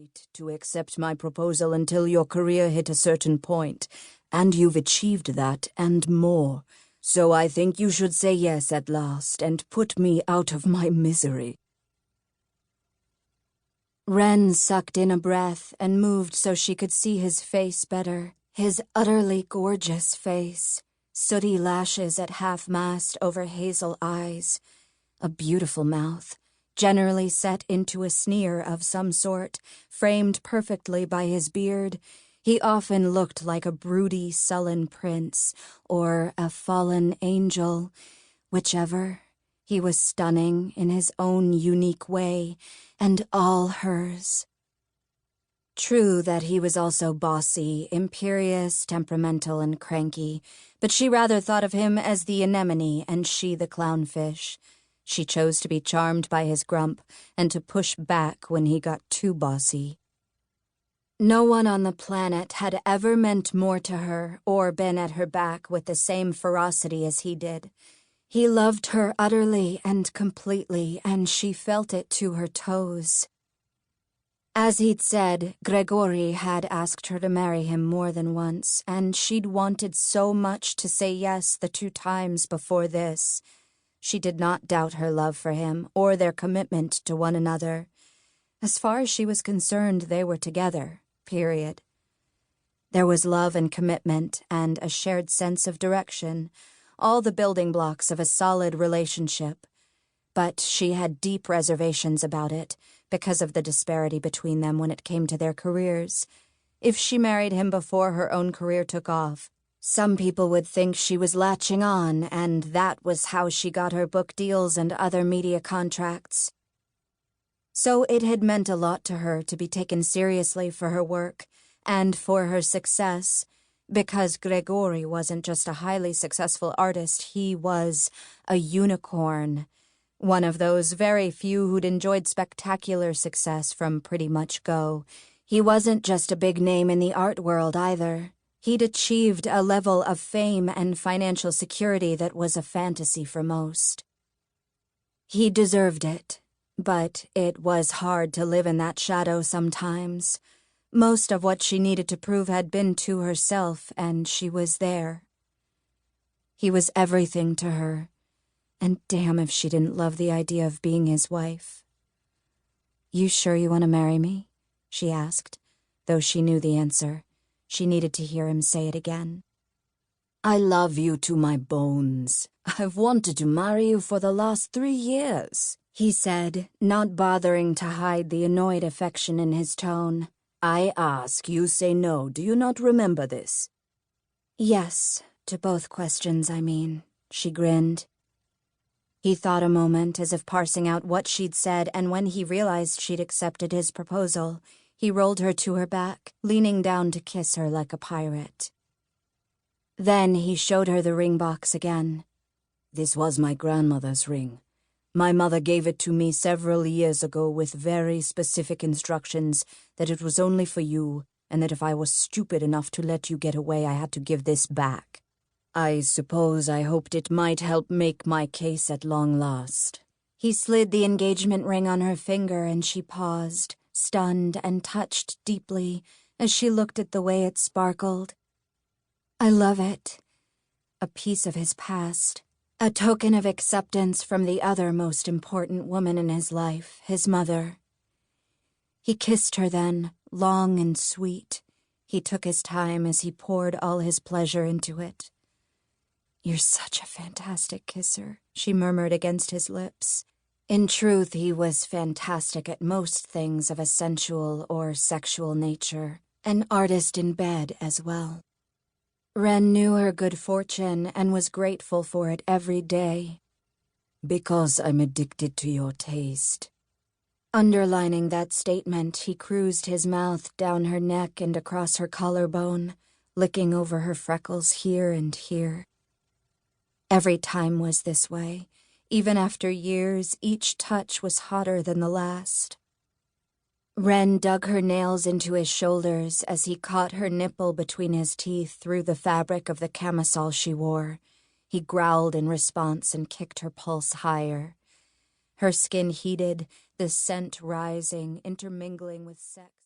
right to accept my proposal until your career hit a certain point, and you've achieved that and more. So I think you should say yes at last and put me out of my misery." Wren sucked in a breath and moved so she could see his face better. His utterly gorgeous face, sooty lashes at half-mast over hazel eyes, a beautiful mouth, generally set into a sneer of some sort, framed perfectly by his beard. He often looked like a broody, sullen prince or a fallen angel. Whichever, he was stunning in his own unique way, and all hers. True that he was also bossy, imperious, temperamental, and cranky, but she rather thought of him as the anemone and she the clownfish. She chose to be charmed by his grump and to push back when he got too bossy. No one on the planet had ever meant more to her or been at her back with the same ferocity as he did. He loved her utterly and completely, and she felt it to her toes. As he'd said, Gregori had asked her to marry him more than once, and she'd wanted so much to say yes the 2 times before this. She did not doubt her love for him or their commitment to one another. As far as she was concerned, they were together, period. There was love and commitment and a shared sense of direction, all the building blocks of a solid relationship. But she had deep reservations about it because of the disparity between them when it came to their careers. If she married him before her own career took off, some people would think she was latching on, and that was how she got her book deals and other media contracts. So it had meant a lot to her to be taken seriously for her work and for her success, because Gregori wasn't just a highly successful artist, he was a unicorn, one of those very few who'd enjoyed spectacular success from pretty much go. He wasn't just a big name in the art world either. He'd achieved a level of fame and financial security that was a fantasy for most. He deserved it, but it was hard to live in that shadow sometimes. Most of what she needed to prove had been to herself, and she was there. He was everything to her, and damn if she didn't love the idea of being his wife. "You sure you want to marry me?" she asked, though she knew the answer. She needed to hear him say it again. "I love you to my bones. I've wanted to marry you for the last 3 years, he said, not bothering to hide the annoyed affection in his tone. "I ask, you say no. Do you not remember this?" "Yes, to both questions, I mean," she grinned. He thought a moment, as if parsing out what she'd said, and when he realized she'd accepted his proposal, he rolled her to her back, leaning down to kiss her like a pirate. Then he showed her the ring box again. "This was my grandmother's ring. My mother gave it to me several years ago with very specific instructions that it was only for you, and that if I was stupid enough to let you get away, I had to give this back. I suppose I hoped it might help make my case at long last." He slid the engagement ring on her finger, and she paused, stunned and touched deeply as she looked at the way it sparkled. "I love it." A piece of his past. A token of acceptance from the other most important woman in his life, his mother. He kissed her then, long and sweet. He took his time as he poured all his pleasure into it. "You're such a fantastic kisser," she murmured against his lips. In truth, he was fantastic at most things of a sensual or sexual nature, an artist in bed as well. Wren knew her good fortune and was grateful for it every day. "Because I'm addicted to your taste." Underlining that statement, he cruised his mouth down her neck and across her collarbone, licking over her freckles here and here. Every time was this way. Even after years, each touch was hotter than the last. Wren dug her nails into his shoulders as he caught her nipple between his teeth through the fabric of the camisole she wore. He growled in response and kicked her pulse higher. Her skin heated, the scent rising, intermingling with sex.